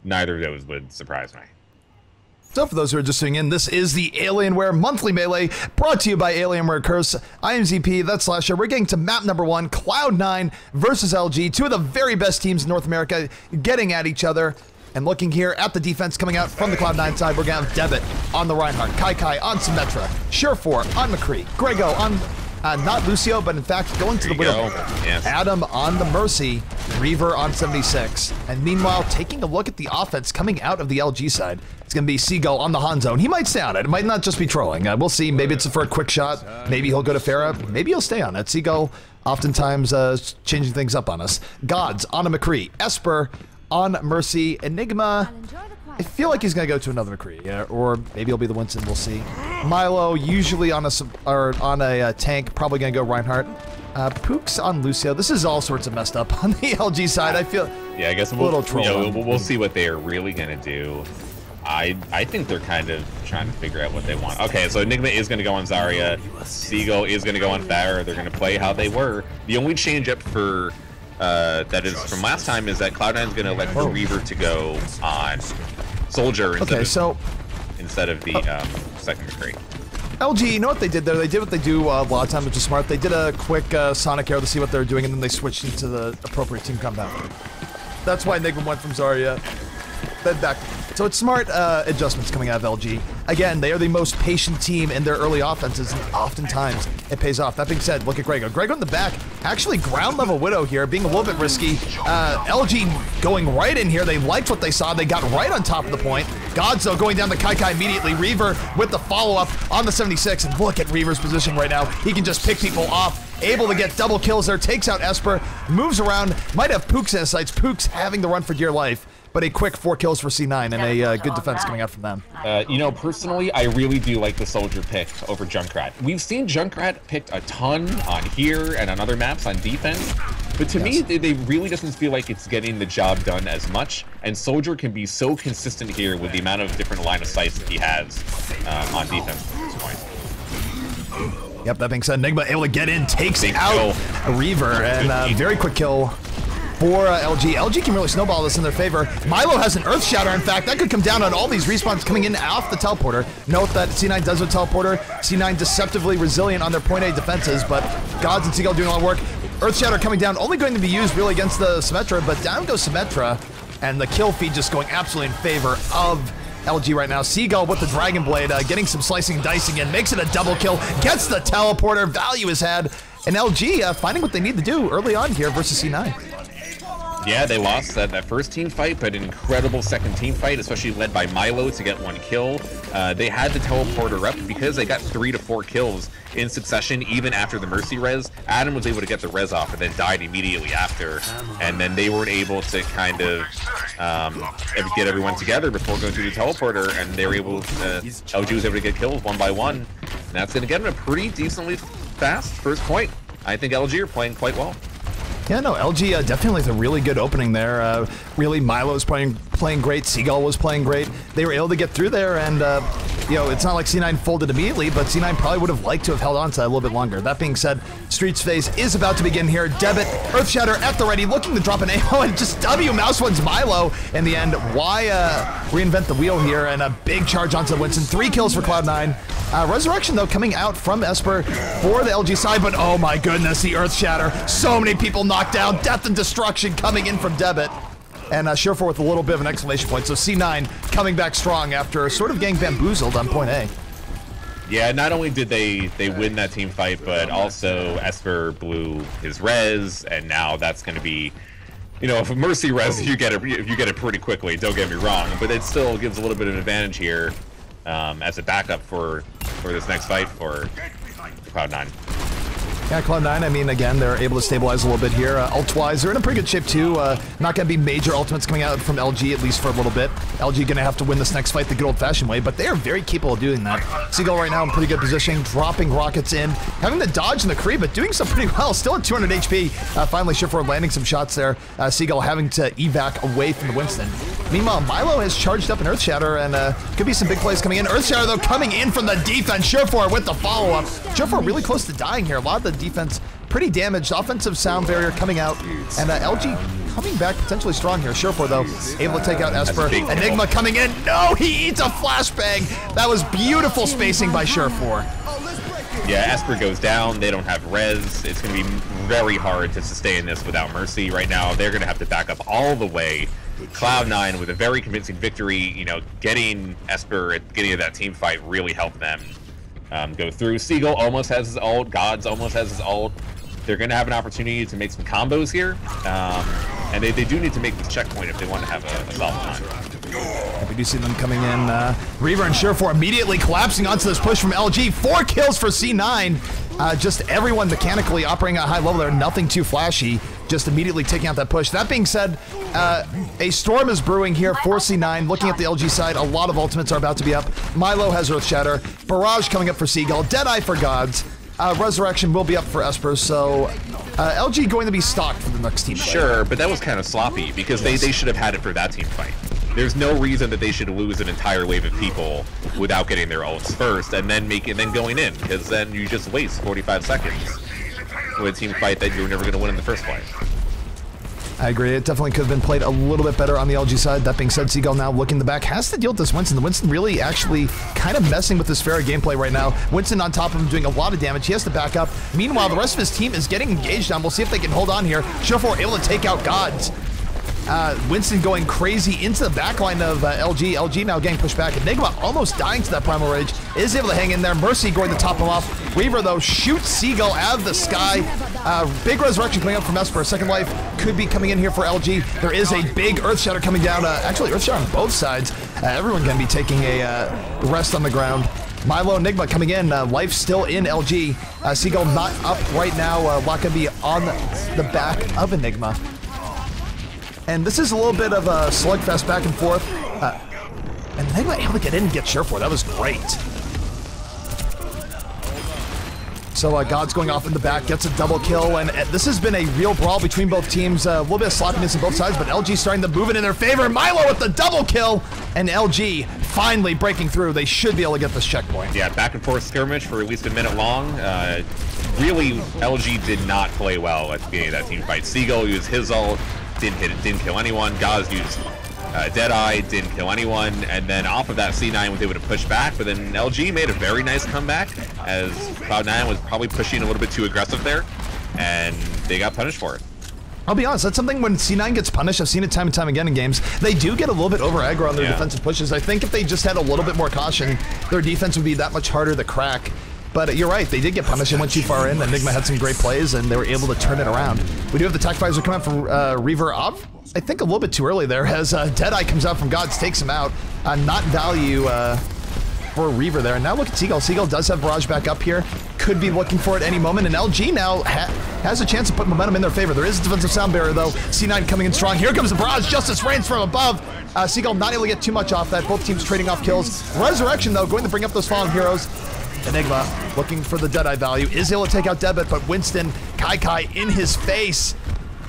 neither of those would surprise me. So for those who are just tuning in, this is the Alienware Monthly Melee, brought to you by Alienware Curse. I am ZP, that's Slasher. We're getting to map number 1, Cloud9 versus LG, two of the very best teams in North America getting at each other. And looking here at the defense coming out from the Cloud9 side, we're going to have Debit on the Reinhardt, Kai on Symmetra, Surefour on McCree, Grego on, not Lucio, but in fact going to the Widow, yes. Adam on the Mercy, Reaver on 76. And meanwhile, taking a look at the offense coming out of the LG side, it's going to be Seagull on the Hanzo. And he might stay on it. It might not just be trolling. We'll see. Maybe it's for a quick shot. Maybe he'll go to Pharah. Maybe he'll stay on it. Seagull oftentimes changing things up on us. Gods on a McCree. Esper on Mercy. Enigma. I feel like he's going to go to another McCree. Yeah, or maybe he'll be the Winston. We'll see. Milo usually on a tank. Probably going to go Reinhardt. Pooks on Lucio. This is all sorts of messed up on the LG side. I feel I guess we'll see what they're really going to do. I think they're kind of trying to figure out what they want. Okay, so Enigma is going to go on Zarya. Seagull is going to go on Pharah. They're going to play how they were. The only change up for that is from last time is that Cloud9 is going to elect the Reaver to go on Soldier instead of the second McCree. LG, you know what they did there? They did what they do a lot of times, which is smart. They did a quick Sonic arrow to see what they were doing, and then they switched into the appropriate team compound. That's why Enigma went from Zarya, then back. So it's smart adjustments coming out of LG. Again, they are the most patient team in their early offenses, and oftentimes it pays off. That being said, look at Grego. Grego in the back, actually ground level Widow here, being a little bit risky. LG going right in here. They liked what they saw. They got right on top of the point. Gods, though, going down to Kai immediately. Reaver with the follow-up on the 76, and look at Reaver's position right now. He can just pick people off, able to get double kills there, takes out Esper, moves around, might have Pooks in his sights. Pooks having to run for dear life. But a quick 4 kills for C9 and a good defense coming out from them. You know, personally, I really do like the Soldier pick over Junkrat. We've seen Junkrat picked a ton on here and on other maps on defense, but to me, they really doesn't feel like it's getting the job done as much, and Soldier can be so consistent here with the amount of different line of sights that he has on defense at this point. Yep, that being said, Enigma able to get in, takes out Reaver, and very quick kill for LG. LG can really snowball this in their favor. Milo has an Earth Shatter. In fact, that could come down on all these respawns coming in off the teleporter. Note that C9 does with teleporter. C9 deceptively resilient on their point A defenses, but Gods and Seagull doing all the work. Earth Shatter coming down, only going to be used really against the Symmetra, but down goes Symmetra, and the kill feed just going absolutely in favor of LG right now. Seagull with the Dragon Blade, getting some slicing and dicing in, makes it a double kill, gets the teleporter, value is had, and LG finding what they need to do early on here versus C9. Yeah, they lost that first team fight, but an incredible second team fight, especially led by Milo to get 1 kill. They had the teleporter up because they got 3 to 4 kills in succession, even after the Mercy res. Adam was able to get the res off and then died immediately after, and then they weren't able to kind of get everyone together before going through the teleporter, and they were able to, LG was able to get kills 1 by 1, and that's going to get them a pretty decently fast first point. I think LG are playing quite well. Yeah, no, LG definitely a really good opening there. Really, Milo was playing great. Seagull was playing great. They were able to get through there, and you know, it's not like C9 folded immediately, but C9 probably would have liked to have held on to that a little bit longer. That being said, Streets phase is about to begin here. Debit, Earth Shatter at the ready, looking to drop an AO, and just W mouse one's Milo in the end. Why reinvent the wheel here? And a big charge onto Winston. 3 kills for Cloud9. Resurrection, though, coming out from Esper for the LG side, but oh my goodness, the Earth Shatter. So many people knocked down. Death and destruction coming in from Debit. And Surefour with a little bit of an exclamation point. So C9 coming back strong after sort of getting bamboozled on point A. Yeah, not only did they win that team fight, but also Esper blew his res, and now that's going to be, you know, if a Mercy res, you get it pretty quickly. Don't get me wrong, but it still gives a little bit of an advantage here as a backup for this next fight for Cloud9. Yeah, Cloud9, I mean, again, they're able to stabilize a little bit here. Ult-wise, they're in a pretty good shape, too. Not going to be major ultimates coming out from LG, at least for a little bit. LG going to have to win this next fight the good old-fashioned way, but they are very capable of doing that. Seagull right now in pretty good position, dropping rockets in, having to dodge in the Kree, but doing so pretty well. Still at 200 HP. Finally, Surefour landing some shots there. Seagull having to evac away from the Winston. Meanwhile, Milo has charged up an Earth Shatter, and could be some big plays coming in. Earth Shatter, though, coming in from the defense. Surefour with the follow-up. Surefour really close to dying here. A lot of the defense pretty damaged. Offensive sound barrier coming out, and LG coming back potentially strong here. Surefour, though, able to take out Esper. big Enigma coming in. No, he eats a flashbang. That was beautiful spacing by Surefour. Yeah, Esper goes down. They don't have res. It's going to be very hard to sustain this without Mercy right now. They're going to have to back up all the way. Cloud9 with a very convincing victory. You know, getting Esper at the beginning of that team fight really helped them go through. Seagull almost has his ult. Gods almost has his ult. They're going to have an opportunity to make some combos here. And they do need to make this checkpoint if they want to have a solid time. We do see them coming in. Reaver and Surefour immediately collapsing onto this push from LG. 4 kills for C9. Just everyone mechanically operating at a high level there. Nothing too flashy. Just immediately taking out that push. That being said, a storm is brewing here for C9. Looking at the LG side, a lot of ultimates are about to be up. Milo has Earth Shatter. Barrage coming up for Seagull. Deadeye for Gods. Resurrection will be up for Esper, so LG going to be stocked for the next team fight. Sure, but that was kind of sloppy because they should have had it for that team fight. There's no reason that they should lose an entire wave of people without getting their ults first and then going in, because then you just waste 45 seconds with a team fight that you were never going to win in the first place. I agree. It definitely could have been played a little bit better on the LG side. That being said, Seagull now looking the back, has to deal with this Winston. The Winston really actually kind of messing with this Pharah gameplay right now. Winston on top of him doing a lot of damage. He has to back up. Meanwhile, the rest of his team is getting engaged on. We'll see if they can hold on here. Surefour able to take out Gods. Winston going crazy into the backline of LG. LG now getting pushed back. Enigma almost dying to that Primal Rage. Is able to hang in there. Mercy going to top him off. Reaver, though, shoots Seagull out of the sky. Big Resurrection coming up from Esper. Second Life could be coming in here for LG. There is a big Earth Shatter coming down. Actually, Earth Shatter on both sides. Everyone going to be taking a rest on the ground. Milo Enigma coming in. Life still in LG. Seagull not up right now. Lot going to be on the back of Enigma. And this is a little bit of a slugfest back and forth. And they were able to get in and get Surefour. That was great. So God's going off in the back, gets a double kill, and this has been a real brawl between both teams. A little bit of sloppiness on both sides, but LG starting to move it in their favor. Milo with the double kill, and LG finally breaking through. They should be able to get this checkpoint. Yeah, back and forth skirmish for at least a minute long. Really, LG did not play well at the beginning of that team fight. Seagull used his ult, didn't hit it, didn't kill anyone. Gaz used Deadeye, didn't kill anyone, and then off of that C9 was able to push back, but then LG made a very nice comeback as Cloud9 was probably pushing a little bit too aggressive there, and they got punished for it. I'll be honest, that's something when C9 gets punished, I've seen it time and time again in games, they do get a little bit over aggro on their defensive pushes. I think if they just had a little bit more caution, their defense would be that much harder to crack. But you're right, they did get punished and went too far in. Enigma had some great plays, and they were able to turn it around. We do have the Tech Visor coming out from Reaver. I think a little bit too early there, as Deadeye comes out from Gods, takes him out. Not value for Reaver there. And now look at Seagull. Seagull does have Barrage back up here. Could be looking for it any moment, and LG now has a chance to put momentum in their favor. There is a defensive sound barrier, though. C9 coming in strong. Here comes the Barrage. Justice reigns from above. Seagull not able to get too much off that. Both teams trading off kills. Resurrection, though, going to bring up those fallen heroes. Enigma looking for the Deadeye value, is able to take out Debit, but Winston, Kai in his face.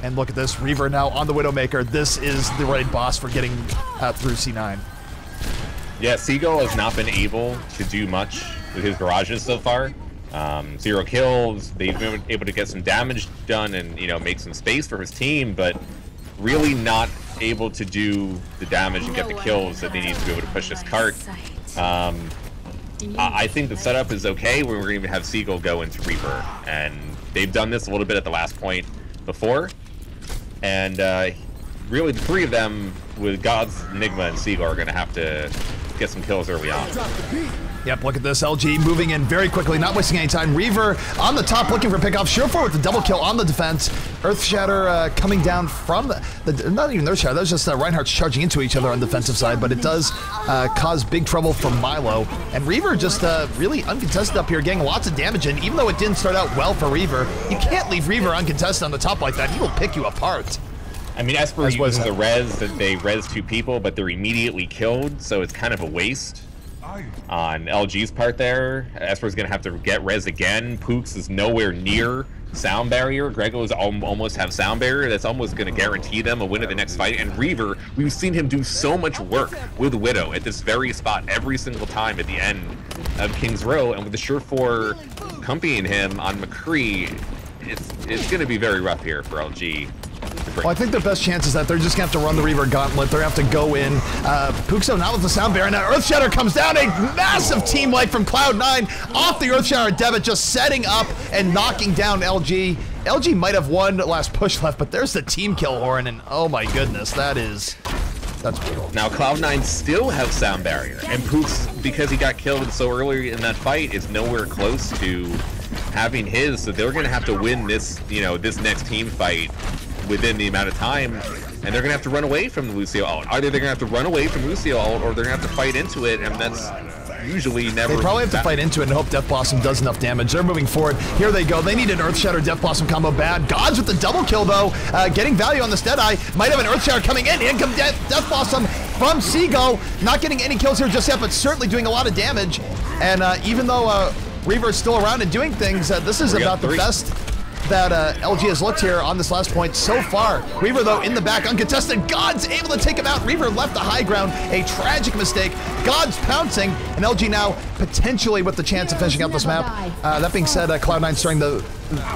And look at this, Reaver now on the Widowmaker. This is the right boss for getting through C9. Yeah, Seagull has not been able to do much with his barrages so far. 0 kills, they've been able to get some damage done and, you know, make some space for his team, but really not able to do the damage and get the kills that they need to be able to push this cart. I think the setup is okay. We're going to have Seagull go into Reaper, and they've done this a little bit at the last point before. And really, the three of them with Gods, Enigma, and Seagull are going to have to get some kills early on. Yep, look at this. LG moving in very quickly, not wasting any time. Reaver on the top looking for pickoff. Surefour with the double kill on the defense. Earth Shatter coming down from the not even Earth Shatter, that was just Reinhardt's charging into each other on the defensive side, but it does cause big trouble for Milo. And Reaver just really uncontested up here, getting lots of damage in, even though it didn't start out well for Reaver. You can't leave Reaver uncontested on the top like that. He will pick you apart. I mean, Esper uses the res, that they res 2 people, but they're immediately killed, so it's kind of a waste on LG's part there. Esper's going to have to get res again. Pooks is nowhere near sound barrier. Grego's almost have sound barrier. That's almost going to guarantee them a win at the next fight. And Reaver, we've seen him do so much work with Widow at this very spot every single time at the end of King's Row, and with the Surefour accompanying him on McCree, it's going to be very rough here for LG to Well, I think their best chance is that they're just going to have to run the Reaver Gauntlet. They're going to have to go in. Puxo not with the Sound Barrier. Now Earthshatter comes down. A massive team wipe from Cloud9 off the Earthshatter Devitt, just setting up and knocking down LG. LG might have one last push left, but there's the team kill, Horan, and oh my goodness, that's brutal. Now Cloud9 still have Sound Barrier, and Pooks, because he got killed so early in that fight, is nowhere close to having his, so they're going to have to win this, this next team fight within the amount of time, and they're going to have to run away from the Lucio ult. Either they're going to have to run away from Lucio ult, or they're going to have to fight into it, and that's usually never... They probably have to fight into it and hope Death Blossom does enough damage. They're moving forward. Here they go. They need an Earthshatter Death Blossom combo bad. Gods with the double kill, though. Getting value on this Deadeye. Might have an Earthshatter coming in. In comes Death Blossom from Seagull. Not getting any kills here just yet, but certainly doing a lot of damage. And even though Reaver is still around and doing things, this is about the best that LG has looked here on this last point so far. Reaver, though, in the back, uncontested. God's able to take him out. Reaver left the high ground. A tragic mistake. God's pouncing, and LG now potentially with the chance of finishing out this map. That being said, Cloud9 starting to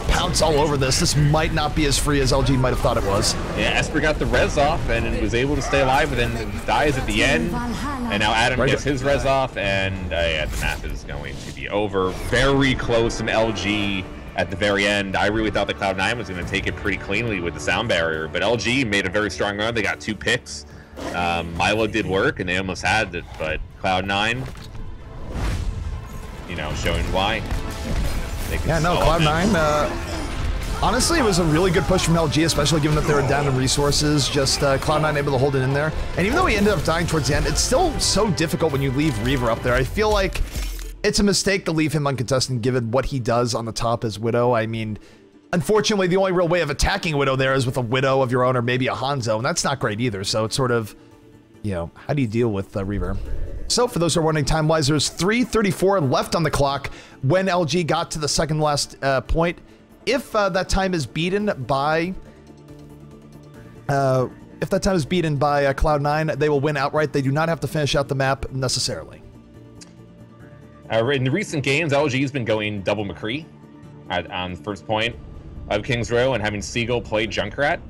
pounce all over this. This might not be as free as LG might have thought it was. Yeah, Esper got the res off and was able to stay alive, but then dies at the end. And now Adam gets his res off, and yeah, the map is going to be over. Very close from LG at the very end. I really thought that Cloud9 was going to take it pretty cleanly with the Sound Barrier, but LG made a very strong run. They got 2 picks. Milo did work, and they almost had it, but Cloud9, showing why. Yeah, no, Cloud9, honestly, it was a really good push from LG, especially given that they were down in resources. Just Cloud9 able to hold it in there. And even though he ended up dying towards the end, it's still so difficult when you leave Reaver up there. I feel like it's a mistake to leave him uncontested given what he does on the top as Widow. I mean, unfortunately, the only real way of attacking Widow there is with a Widow of your own or maybe a Hanzo, and that's not great either. So it's sort of, how do you deal with Reaver? So for those who are wondering time-wise, there's 3:34 left on the clock when LG got to the second last point. If that time is beaten by Cloud9, they will win outright. They do not have to finish out the map necessarily. In the recent games, LG's been going double McCree on the first point of King's Row and having Seagull play Junkrat.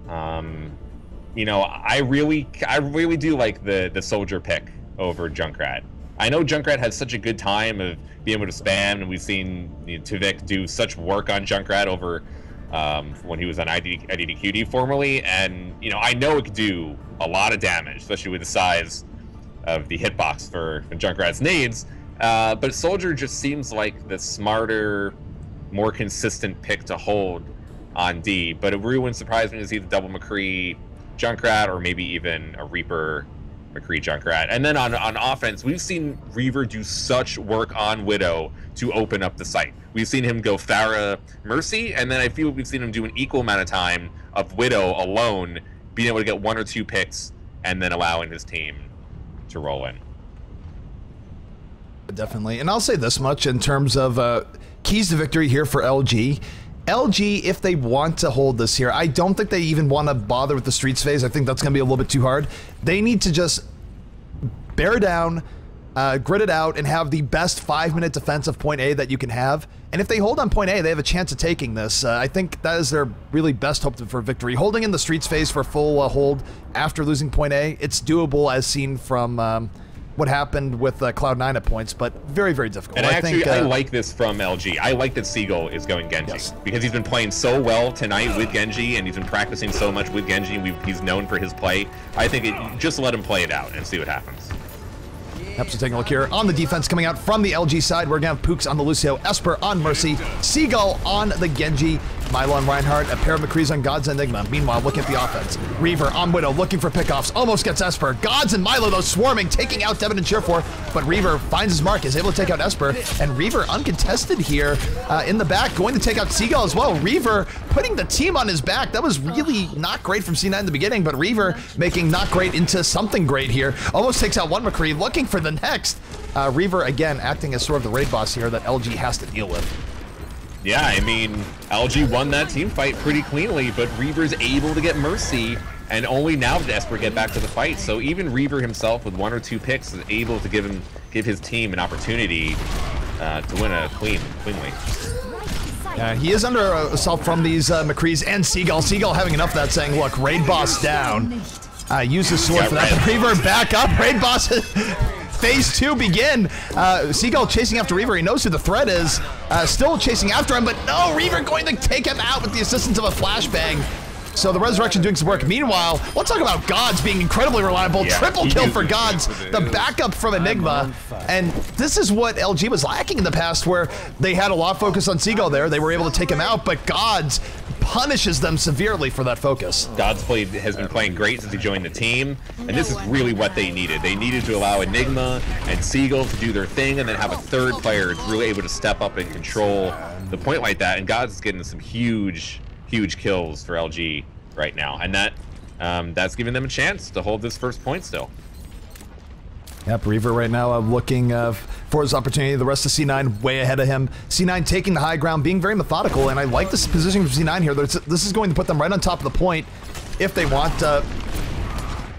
I really do like the Soldier pick over Junkrat. I know Junkrat has such a good time of being able to spam, and we've seen Tuvik do such work on Junkrat over when he was on IDDQD formerly, and I know it could do a lot of damage, especially with the size of the hitbox for Junkrat's nades. But Soldier just seems like the smarter, more consistent pick to hold on D. But it really wouldn't surprise me to see the double McCree Junkrat, or maybe even a Reaper McCree Junkrat. And then on offense, we've seen Reaver do such work on Widow to open up the site. We've seen him go Pharah Mercy, and then I feel we've seen him do an equal amount of time of Widow alone, being able to get 1 or 2 picks, and then allowing his team to roll in. Definitely. And I'll say this much in terms of keys to victory here for LG. LG, if they want to hold this here, I don't think they even want to bother with the streets phase. I think that's going to be a little bit too hard. They need to just bear down, grit it out, and have the best 5-minute defensive point A that you can have. And if they hold on point A, they have a chance of taking this. I think that is their really best hope for victory. Holding in the streets phase for full hold after losing point A, it's doable as seen from what happened with Cloud9 at points, but very, very difficult. And I like this from LG. I like that Seagull is going Genji, because he's been playing so well tonight with Genji, and he's been practicing so much with Genji. He's known for his play. I think just let him play it out and see what happens. Yep, so taking a look here on the defense coming out from the LG side. We're going to have Pooks on the Lucio, Esper on Mercy, Seagull on the Genji, Milo and Reinhardt, a pair of McCrees on God's Enigma. Meanwhile, looking at the offense. Reaver on Widow, looking for pickoffs, almost gets Esper. Gods and Milo, though, swarming, taking out Devin and Cheerfor, but Reaver finds his mark, is able to take out Esper, and Reaver uncontested here in the back, going to take out Seagull as well. Reaver putting the team on his back. That was really not great from C9 in the beginning, but Reaver making not great into something great here. Almost takes out one McCree, looking for the next. Reaver, again, acting as sort of the raid boss here that LG has to deal with. Yeah, I mean, LG won that team fight pretty cleanly, but Reaver's able to get Mercy, and only now did Esper get back to the fight. So even Reaver himself, with 1 or 2 picks, is able to give his team an opportunity to win a cleanly. He is under assault from these McCrees and Seagull. Seagull having enough of that, saying, look, Raid Boss down. Use his sword for that. The Reaver back up. Raid Boss, phase 2 begin. Seagull chasing after Reaver. He knows who the threat is. Still chasing after him, but no, Reaver going to take him out with the assistance of a flashbang. So the Resurrection doing some work. Meanwhile, let's talk about Gods being incredibly reliable. Triple kill for Gods. The backup from Enigma. And this is what LG was lacking in the past, where they had a lot of focus on Seagull there. They were able to take him out, but Gods punishes them severely for that focus. Gods has been playing great since he joined the team, and this is really what they needed. They needed to allow Enigma and Seagull to do their thing, and then have a third player really able to step up and control the point like that. And Gods is getting some huge kills for LG right now, and that's giving them a chance to hold this first point still. Yep, Reaver right now looking for his opportunity. The rest of C9 way ahead of him. C9 taking the high ground, being very methodical, and I like this positioning of C9 here. This is going to put them right on top of the point if they want.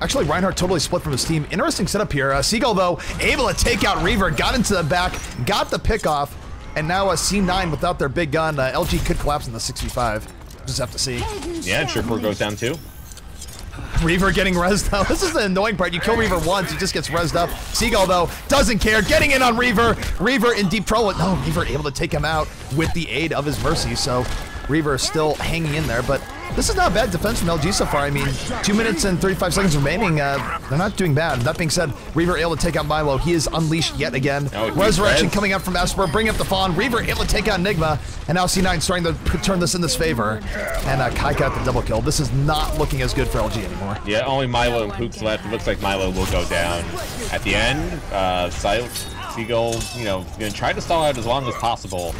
Actually, Reinhardt totally split from his team. Interesting setup here. Seagull, though, able to take out Reaver, got into the back, got the pick off, and now C9 without their big gun. LG could collapse in the 6v5. Just have to see. Yeah, Tripper goes down too. Reaver getting rezzed up. This is the annoying part. You kill Reaver once, he just gets rezzed up. Seagull, though, doesn't care. Getting in on Reaver. Reaver in deep trouble. No, Reaver able to take him out with the aid of his Mercy. So Reaver still hanging in there, but this is not bad defense from LG so far. I mean, 2 minutes and 35 seconds remaining. They're not doing bad. That being said, Reaver able to take out Milo. He is unleashed yet again. Resurrection coming out from Esper, bringing up the Fawn. Reaver able to take out Enigma, and now C9 starting to turn this in this favor. And Kai got the double kill. This is not looking as good for LG anymore. Yeah, only Milo and Pooks left. It looks like Milo will go down at the end. Seagull, gonna try to stall out as long as possible.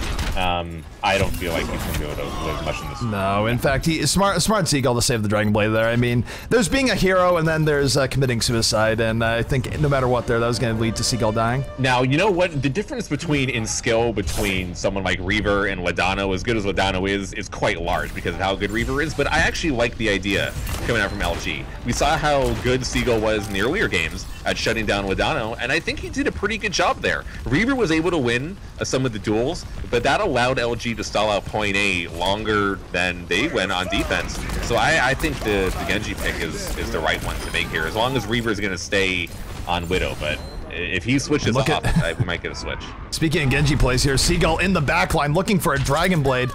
I don't feel like he's gonna be able to live much in this. No, in fact, he is smart Seagull to save the Dragon Blade there. I mean, there's being a hero, and then there's committing suicide, and I think no matter what there, that was gonna lead to Seagull dying. Now, you know what? The difference in skill between someone like Reaver and Ladano, as good as Ladano is quite large because of how good Reaver is, but I actually like the idea coming out from LG. We saw how good Seagull was in the earlier games at shutting down Ladano, and I think he did a pretty good job there. Reaver was able to win some of the duels, but that allowed LG to stall out point A longer than they went on defense. So I think the Genji pick is the right one to make here, as long as Reaver is going to stay on Widow. But if he switches off, we might get a switch. Speaking of Genji plays here, Seagull in the backline looking for a Dragon Blade.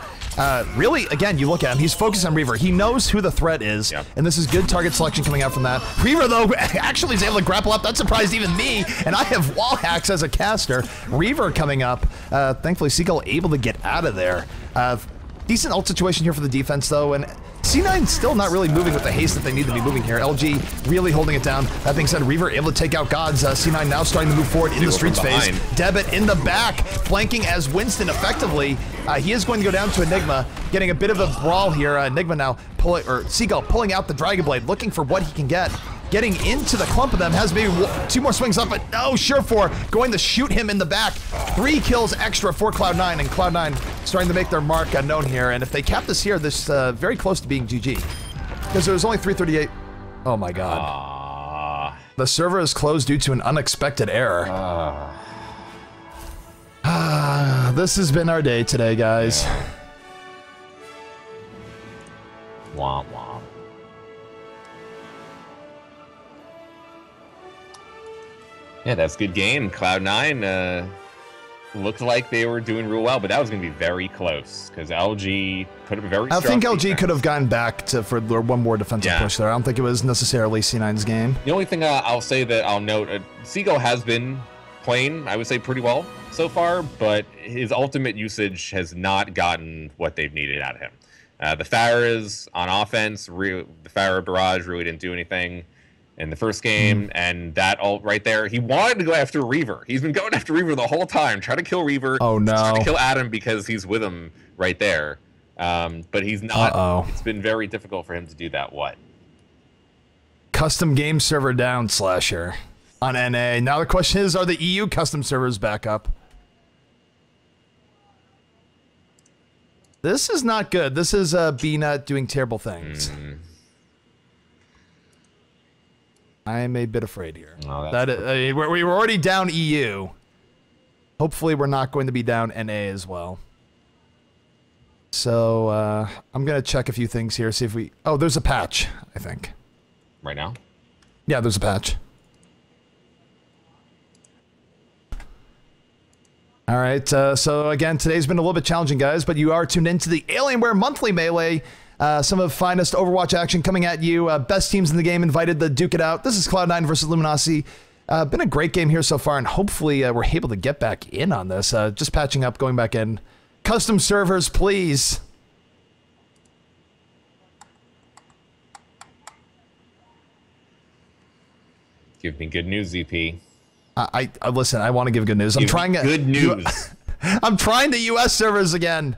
Really, again, you look at him, he's focused on Reaver. He knows who the threat is, and this is good target selection coming out from that. Reaver, though, actually is able to grapple up. That surprised even me, and I have wall hacks as a caster. Reaver coming up. Thankfully, Seagull able to get out of there. Decent ult situation here for the defense, though, and C9 still not really moving with the haste that they need to be moving here. LG really holding it down. That being said, Reaver able to take out Gods. C9 now starting to move forward in the streets phase. Debit in the back, flanking as Winston effectively. He is going to go down to Enigma, getting a bit of a brawl here. Enigma now Seagull pulling out the Dragon Blade, looking for what he can get. Getting into the clump of them, has maybe 2 more swings up, but no, Surefour going to shoot him in the back. 3 kills extra for Cloud9, and Cloud9 starting to make their mark known here. And if they cap this here, this very close to being GG. Because there was only 338. Oh my god. The server is closed due to an unexpected error. This has been our day today, guys. Womp womp. Yeah, that's a good game. Cloud9 looked like they were doing real well, but that was going to be very close because LG put up a very strong think LG defense. could have gotten back for one more defensive push there. I don't think it was necessarily C9's game. The only thing I'll say that I'll note, Seagull has been playing, I would say, pretty well so far, but his ultimate usage has not gotten what they've needed out of him. The Pharahs on offense, the Pharah barrage really didn't do anything in the first game, and that ult right there, he wanted to go after Reaver. He's been going after Reaver the whole time, trying to kill Reaver. Oh no. Trying to kill Adam because he's with him right there. But he's not. It's been very difficult for him to do that. What? Custom game server down, Slasher. On NA. Now the question is, are the EU custom servers back up? This is not good. This is BNet doing terrible things. I am a bit afraid here. We were already down EU. Hopefully we're not going to be down NA as well. So I'm gonna check a few things here, see if we. Oh, there's a patch, I think. Right now? Yeah, there's a patch. All right, so again, today's been a little bit challenging, guys, but you are tuned into the Alienware Monthly Melee. Some of the finest Overwatch action coming at you. Best teams in the game invited to duke it out. This is Cloud9 versus Luminosity. Been a great game here so far, and hopefully we're able to get back in on this. Just patching up, going back in. Custom servers, please. Give me good news, ZP. I listen. I want to give good news. I'm trying good news. I'm trying the U.S. servers again.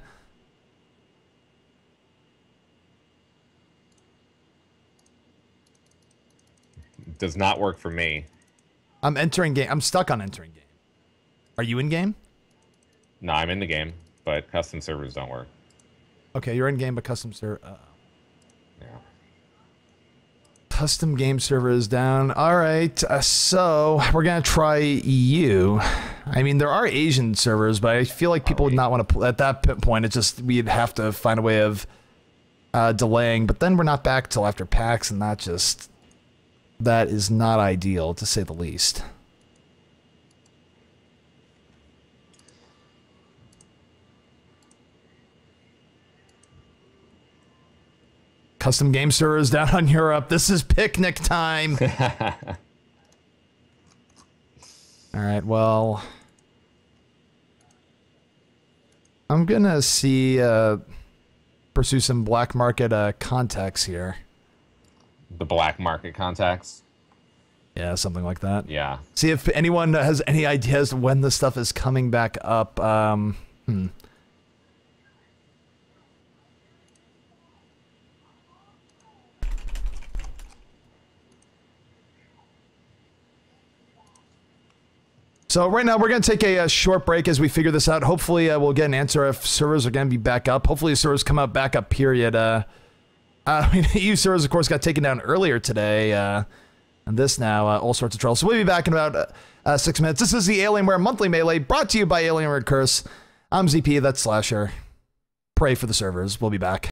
Does not work for me. I'm entering game. I'm stuck on entering game. Are you in game? No, I'm in the game, but custom servers don't work. Okay, you're in game, but custom server. Yeah. Custom game server is down. All right, so we're gonna try EU. I mean, there are Asian servers, but I feel like people would not want to. At that point, it's just we'd have to find a way of delaying. But then we're not back till after PAX, and that is not ideal, to say the least. Custom game servers down on Europe. This is picnic time. All right, well, I'm gonna pursue some black market contacts here. The black market contacts? Yeah, something like that. Yeah. See if anyone has any ideas when this stuff is coming back up. So right now we're going to take a short break as we figure this out. Hopefully we'll get an answer if servers are going to be back up. Hopefully the servers come out back up, period. I mean, EU servers, of course, got taken down earlier today. And this now, all sorts of trouble. So we'll be back in about 6 minutes. This is the Alienware Monthly Melee, brought to you by Alienware Curse. I'm ZP, that's Slasher. Pray for the servers. We'll be back.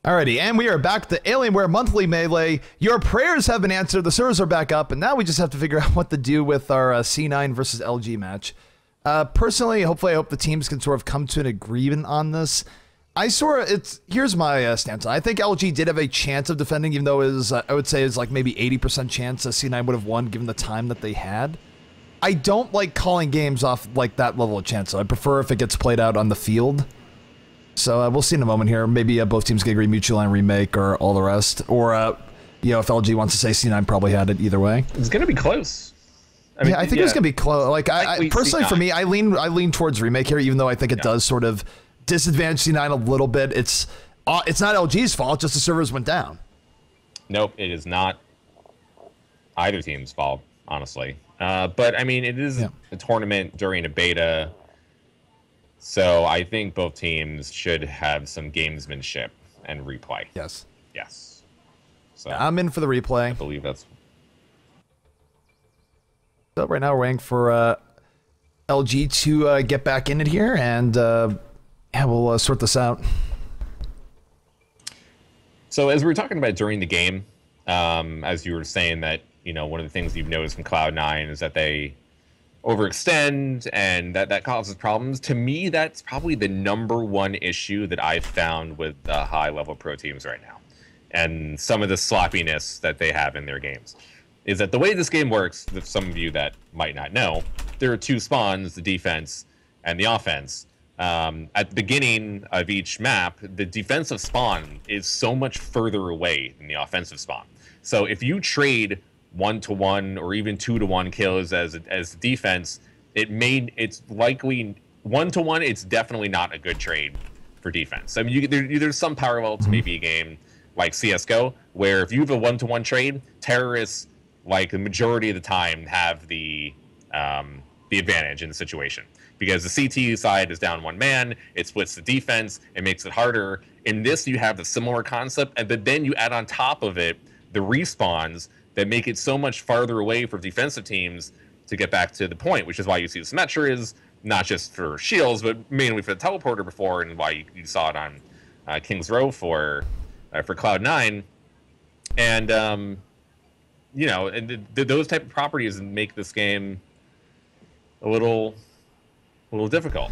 Alrighty, and we are back to Alienware Monthly Melee. Your prayers have been answered, the servers are back up, and now we just have to figure out what to do with our C9 versus LG match. Personally, hopefully I hope the teams can sort of come to an agreement on this. Here's my stance. I think LG did have a chance of defending, even though it was, I would say it's like maybe 80% chance that C9 would have won given the time that they had. I don't like calling games off like that level of chance, so I prefer if it gets played out on the field. So we'll see in a moment here. Maybe both teams can agree mutual line remake or all the rest. Or, you know, if LG wants to say C9 probably had it either way. It's going to be close. I mean, I think it's going to be close. Like, I personally, for me, I lean towards remake here, even though I think it does sort of disadvantage C9 a little bit. It's not LG's fault, just the servers went down. Nope, it is not either team's fault, honestly. But, I mean, it is a tournament during a beta. So I think both teams should have some gamesmanship and replay. Yes. Yes. So I'm in for the replay. I believe that's... So right now we're waiting for LG to get back in it here, and yeah, we'll sort this out. So as we were talking about during the game, as you were saying that, you know, one of the things you've noticed from Cloud9 is that they overextend and that causes problems. To me, that's probably the #1 issue that I've found with high-level pro teams right now, and some of the sloppiness that they have in their games is that the way this game works, for some of you that might not know, there are two spawns, the defense and the offense. At the beginning of each map, the defensive spawn is so much further away than the offensive spawn. So if you trade 1-to-1 or even 2-to-1 kills as defense, it's likely 1-to-1. It's definitely not a good trade for defense. I mean, there's some parallel to maybe a game like CS:GO, where if you have a 1-to-1 trade, terrorists, like the majority of the time, have the advantage in the situation because the CT side is down one man. It splits the defense. It makes it harder. In this, you have the similar concept, but then you add on top of it the respawns that make it so much farther away for defensive teams to get back to the point, which is why you see the Symmetra is not just for shields, but mainly for the teleporter before, and why you saw it on King's Row for Cloud9. And, you know, and those type of properties make this game a little difficult.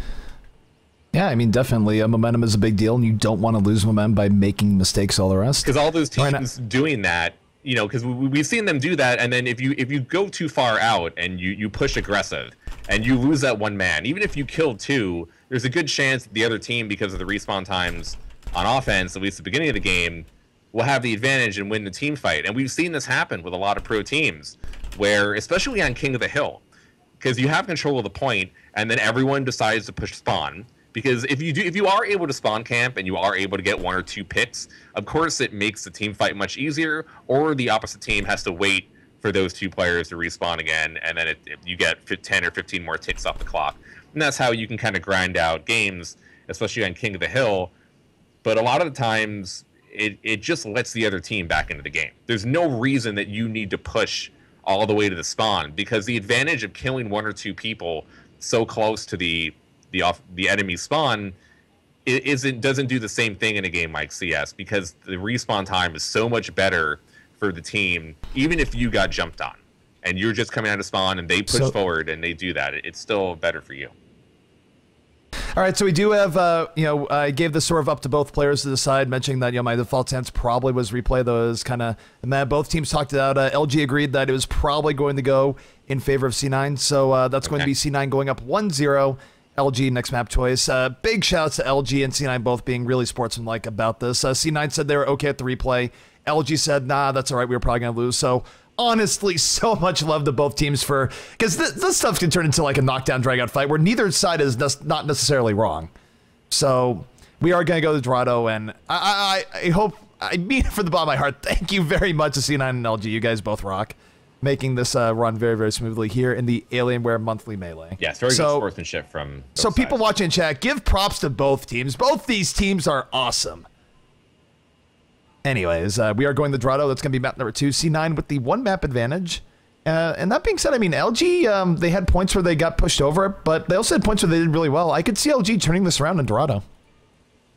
Yeah, I mean, definitely. Momentum is a big deal, and you don't want to lose momentum by making mistakes all the rest. Because all those teams doing that, you know, because we've seen them do that, and then if you go too far out and you push aggressive and you lose that one man, even if you kill two, there's a good chance that the other team, because of the respawn times on offense, at least at the beginning of the game, will have the advantage and win the team fight. And we've seen this happen with a lot of pro teams, where, especially on King of the Hill, because you have control of the point, and then everyone decides to push spawn. Because if you are able to spawn camp and you are able to get 1 or 2 picks, of course it makes the team fight much easier, or the opposite team has to wait for those 2 players to respawn again, and then you get 10 or 15 more ticks off the clock. And that's how you can kind of grind out games, especially on King of the Hill. But a lot of the times, it just lets the other team back into the game. There's no reason that you need to push all the way to the spawn, because the advantage of killing 1 or 2 people so close to the enemy spawn doesn't do the same thing in a game like CS, because the respawn time is so much better for the team. Even if you got jumped on and you're just coming out of spawn and they push forward and they do that, it's still better for you. All right, so we do have, you know, I gave this sort of up to both players to decide, mentioning that, you know, my default stance probably was replay, though it was kind of, and both teams talked it out. LG agreed that it was probably going to go in favor of C9, so that's going to be C9 going up 1-0. LG next map choice. Big shouts to LG and C9 both being really sportsmanlike about this. C9 said they were okay at the replay. LG said, nah, that's all right, we were probably going to lose. So honestly, so much love to both teams for, because this stuff can turn into like a knockdown, drag-out fight where neither side is not necessarily wrong. So we are going to go to Dorado, and I hope, I mean it from the bottom of my heart, thank you very much to C9 and LG. You guys both rock, making this run very, very smoothly here in the Alienware Monthly Melee. Yeah, it's very good sportsmanship from both sides. People watching in chat, give props to both teams. Both these teams are awesome. Anyways, we are going to Dorado. That's going to be map number 2. C9 with the 1 map advantage. And that being said, I mean, LG, they had points where they got pushed over, but they also had points where they did really well. I could see LG turning this around in Dorado.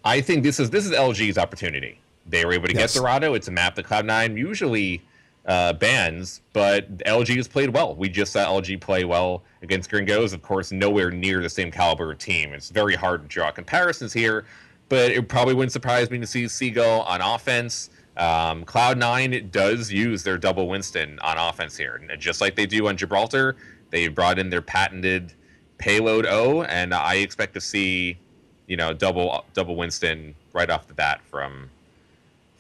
I think this is LG's opportunity. They were able to get Dorado. It's a map that Cloud9 usually bans, but LG has played well. We just saw LG play well against Gringos. Of course, nowhere near the same caliber of team. It's very hard to draw comparisons here, but it probably wouldn't surprise me to see Seagull on offense. Cloud9 does use their double Winston on offense here, and just like they do on Gibraltar. They brought in their patented payload O, and I expect to see, you know, double Winston right off the bat from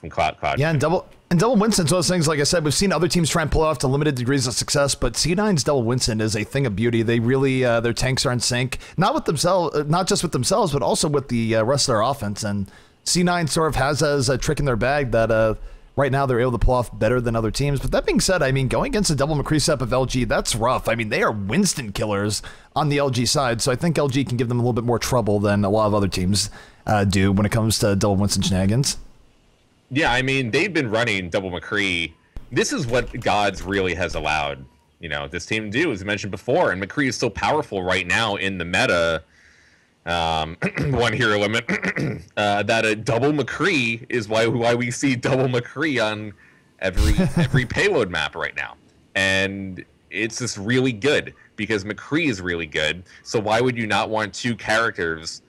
Cloud. Yeah, and double Winston's one of those things. Like I said, we've seen other teams try and pull it off to limited degrees of success, but C9's double Winston is a thing of beauty. They really their tanks are in sync, not just with themselves, but also with the rest of their offense. And C9 sort of has as a trick in their bag that right now they're able to pull off better than other teams. But that being said, I mean, going against a double McCree setup of LG, that's rough. I mean, they are Winston killers on the LG side, so I think LG can give them a little bit more trouble than a lot of other teams do when it comes to double Winston shenanigans. Yeah, I mean, they've been running double McCree. This is what Gods really has allowed, you know, this team to do, as I mentioned before. And McCree is so powerful right now in the meta, one hero limit, that a double McCree is why we see double McCree on every payload map right now. And it's just really good because McCree is really good. So why would you not want two characters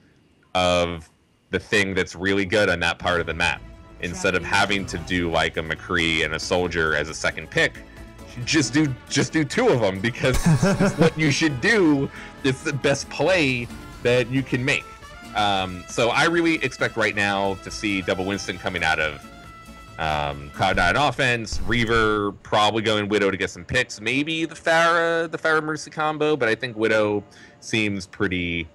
of the thing that's really good on that part of the map? Instead of having to do like a McCree and a soldier as a second pick, just do two of them, because it's what you should do. It's the best play that you can make. So I really expect right now to see double Winston coming out of Cloud9 offense. Reaver probably going Widow to get some picks. Maybe the Pharah Mercy combo, but I think Widow seems pretty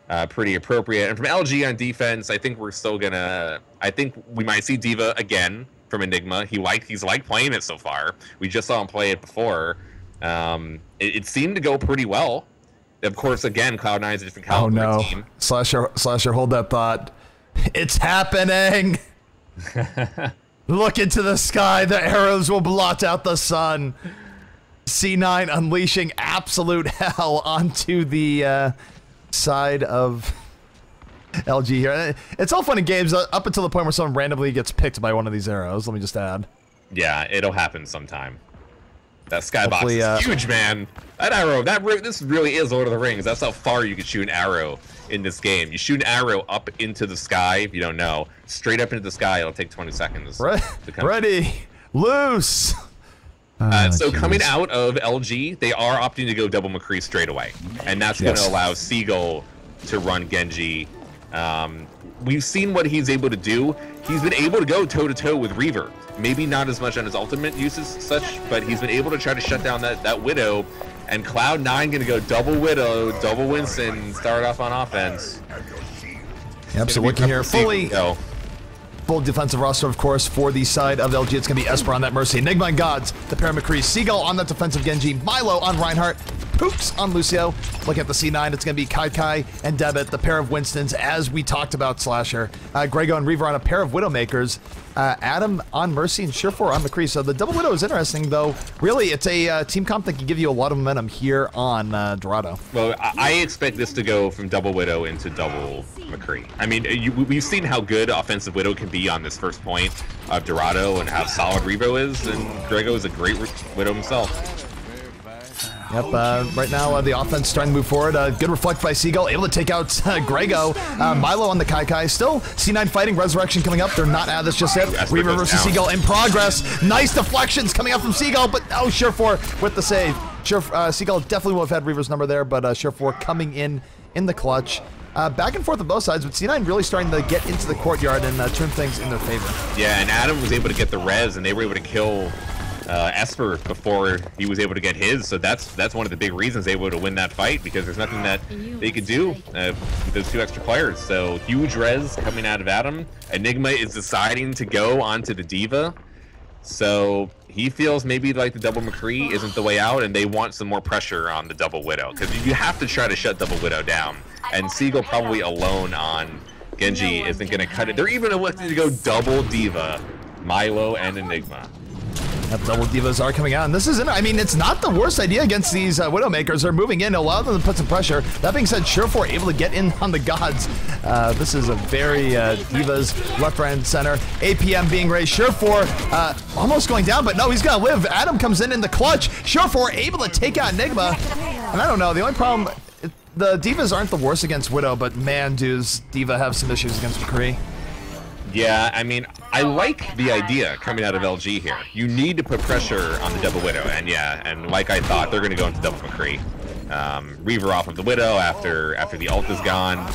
appropriate. And from LG on defense, I think we're still gonna. I think we might see D.Va again from Enigma. He's liked playing it so far. We just saw him play it before. It seemed to go pretty well. Of course, again, Cloud9 is a different caliber team. Slasher, hold that thought. It's happening. Look into the sky. The arrows will blot out the sun. C9 unleashing absolute hell onto the side of LG here. It's all fun and games up until the point where someone randomly gets picked by one of these arrows. Let me just add. Yeah, it'll happen sometime. That skybox is huge, man. That arrow, this really is Lord of the Rings. That's how far you can shoot an arrow in this game. You shoot an arrow up into the sky, if you don't know, straight up into the sky. It'll take 20 seconds. Ready, loose. So coming out of LG, they are opting to go double McCree straight away, and that's going to allow Seagull to run Genji. We've seen what he's able to do. He's been able to go toe-to-toe with Reaver. Maybe not as much on his ultimate uses such, but he's been able to try to shut down that Widow. And Cloud9 going to go double Widow, double Winston, start off on offense. Yep, so looking here, full defensive roster, of course, for the side of LG. It's going to be Esper on that Mercy, Enigma and Gods, the pair of McCree, Seagull on that defensive Genji, Milo on Reinhardt, Poops on Lucio. Looking at the C9, it's going to be Kai and Debit, the pair of Winstons, as we talked about Slasher. Grego and Reaver on a pair of Widowmakers. Adam on Mercy and Surefour on McCree. So the double Widow is interesting, though. Really, it's a team comp that can give you a lot of momentum here on Dorado. Well, I expect this to go from double Widow into double McCree. I mean, we've seen how good offensive Widow can be on this first point of Dorado and how solid Revo is, and Grego is a great Widow himself. Yep, right now the offense starting to move forward. Good reflect by Seagull, able to take out Grego. Milo on the Kai. Still, C9 fighting, Resurrection coming up. They're not out of this just yet. Reaver versus Seagull in progress. Nice deflections coming up from Seagull, but oh, Surefour with the save. Seagull definitely will have had Reaver's number there, but Surefour coming in the clutch. Back and forth on both sides, but C9 really starting to get into the courtyard and turn things in their favor. Yeah, and Adam was able to get the res, and they were able to kill Esper before he was able to get his, so that's one of the big reasons they were able to win that fight, because there's nothing that they could do with those two extra players. So huge res coming out of Adam. Enigma is deciding to go onto the D.Va, so he feels maybe like the double McCree isn't the way out, and they want some more pressure on the double Widow, because you have to try to shut double Widow down, and Seagull probably alone on Genji isn't going to cut it. They're even elected to go double D.Va, Milo and Enigma. Yep, double divas are coming out, and this isn't. I mean, it's not the worst idea against these Widowmakers. They're moving in, allow them to put some pressure. That being said, Surefour able to get in on the gods. This is a very divas left, right, and center. APM being raised. Surefour almost going down, but no, he's gonna live. Adam comes in the clutch. Surefour able to take out Enigma, and I don't know. The only problem, the divas aren't the worst against Widow, but man, does Diva have some issues against McCree. Yeah, I mean, I like the idea coming out of LG here. You need to put pressure on the double Widow, and yeah, and like I thought, they're going to go into double McCree. Reaver off of the Widow after the ult is gone.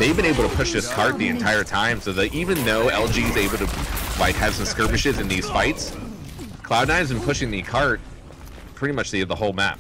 They've been able to push this cart the entire time, so that even though LG is able to like have some skirmishes in these fights, Cloud9 has been pushing the cart pretty much the whole map.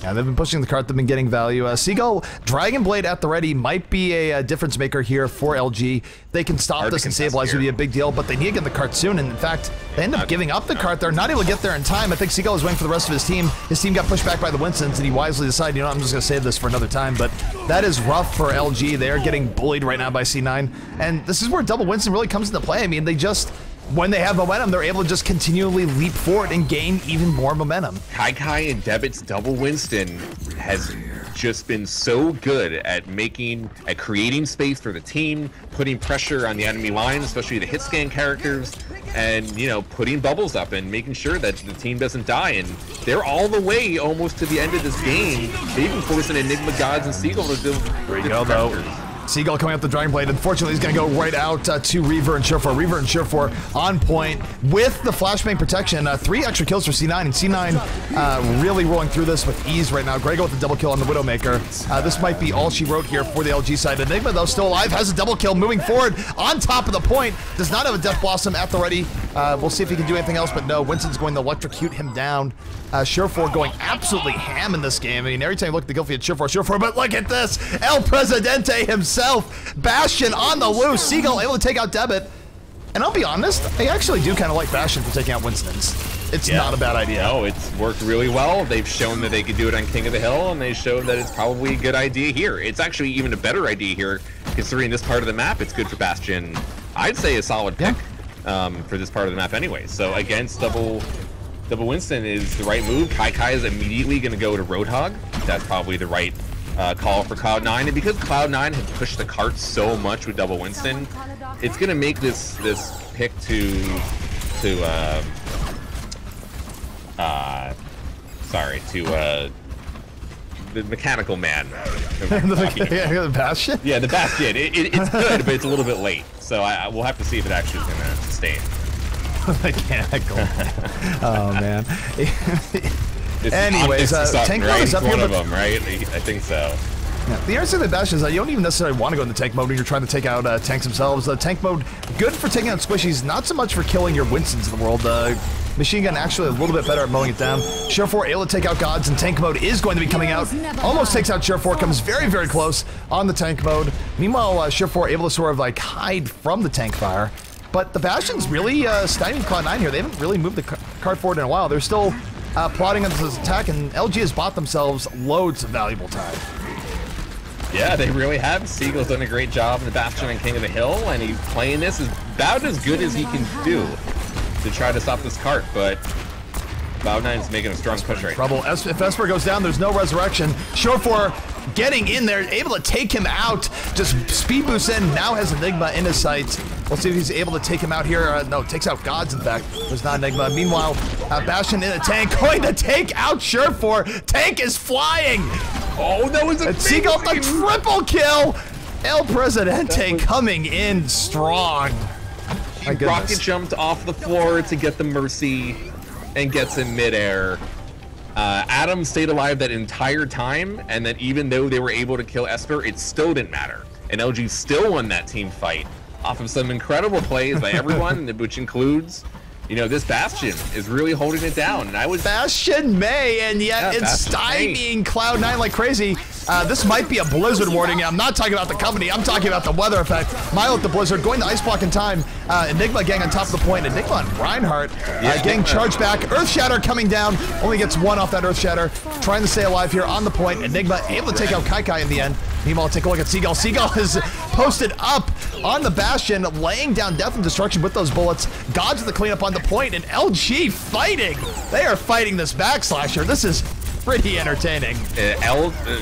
Yeah, they've been pushing the cart, they've been getting value. Seagull, Dragon Blade at the ready might be a difference maker here for LG. They can stop this and stabilize would be a big deal, but they need to get the cart soon, and in fact, they end up giving up the cart. They're not able to get there in time. I think Seagull is waiting for the rest of his team. His team got pushed back by the Winstons, and he wisely decided, you know, I'm just going to save this for another time, but that is rough for LG. They are getting bullied right now by C9, and this is where double Winston really comes into play. I mean, they just... when they have momentum, they're able to just continually leap forward and gain even more momentum. Kai and Debit's double Winston has just been so good at creating space for the team, putting pressure on the enemy line, especially the hit scan characters, and, you know, putting bubbles up and making sure that the team doesn't die. And they're all the way almost to the end of this game. They even force an Enigma Gods and Seagull to do. There you go, though. Seagull coming up the Dragon Blade. Unfortunately, he's going to go right out to Reaver and Surefour. Reaver and Surefour on point with the flashbang protection. 3 extra kills for C9, and C9 really rolling through this with ease right now. Grego with the double kill on the Widowmaker. This might be all she wrote here for the LG side. Enigma, though, still alive, has a double kill, moving forward on top of the point. Does not have a Death Blossom at the ready. We'll see if he can do anything else, but no, Winston's going to electrocute him down. Surefour going absolutely ham in this game. I mean, every time you look at the kill feed, Surefour, but look at this! El Presidente himself! Bastion on the loose! Seagull able to take out Debit. And I'll be honest, I actually do kind of like Bastion for taking out Winston's. It's not a bad idea. No, it's worked really well. They've shown that they could do it on King of the Hill, and they showed that it's probably a good idea here. It's actually even a better idea here, considering this part of the map, it's good for Bastion. I'd say a solid pick for this part of the map anyway. So against double Winston is the right move. Kai is immediately going to go to Roadhog. That's probably the right call for Cloud9. And because Cloud9 had pushed the cart so much with double Winston, it's going to make this pick to the Mechanical Man. The Bastion? Yeah, the Bastion. It's good, but it's a little bit late. So we'll have to see if it actually is going to sustain. Mechanical. Oh man. Anyways, tank mode right? is up here. One of them, right? I think so. Yeah. The answer to the Bastion is that you don't even necessarily want to go into tank mode when you're trying to take out tanks themselves. Tank mode, good for taking out squishies, not so much for killing your Winstons in the world. Machine gun actually a little bit better at mowing it down. Surefour able to take out gods, and tank mode is going to be coming out. Almost takes out Surefour, comes very, very close on the tank mode. Meanwhile, Surefour able to sort of like hide from the tank fire. But the Bastion's really stymieing Cloud9 here. They haven't really moved the cart forward in a while. They're still plotting on this attack, and LG has bought themselves loads of valuable time. Yeah, they really have. Seagull's done a great job in the Bastion and King of the Hill, and he's playing this about as good as he can do to try to stop this cart, but Cloud9's making a strong push right now. If Esper goes down, there's no resurrection. Surefour getting in there, able to take him out. Just speed boosts in, now has Enigma in his sights. We'll see if he's able to take him out here. No, takes out gods, in fact. There's not Enigma. Meanwhile, Bastion in a tank, going to take out Surefour. Tank is flying! Oh, that was a Seagull the triple kill! El Presidente coming in strong. He rocket jumped off the floor to get the Mercy and gets in midair. Adam stayed alive that entire time, and then even though they were able to kill Esper, it still didn't matter. And LG still won that team fight off of some incredible plays by everyone, which includes, you know, this Bastion is really holding it down. And Bastion May, and yet it's stymieing Cloud9 like crazy. This might be a blizzard warning. I'm not talking about the company. I'm talking about the weather effect. Milo with the blizzard, going to ice block in time. Enigma gang on top of the point. Enigma and Reinhardt getting charged back. Earth Shatter coming down. Only gets one off that Earth Shatter. Trying to stay alive here on the point. Enigma able to take out Kai in the end. Meanwhile, take a look at Seagull. Seagull is posted up on the Bastion, laying down death and destruction with those bullets. Gods with the cleanup on the point, and LG fighting. They are fighting this backslasher. This is pretty entertaining.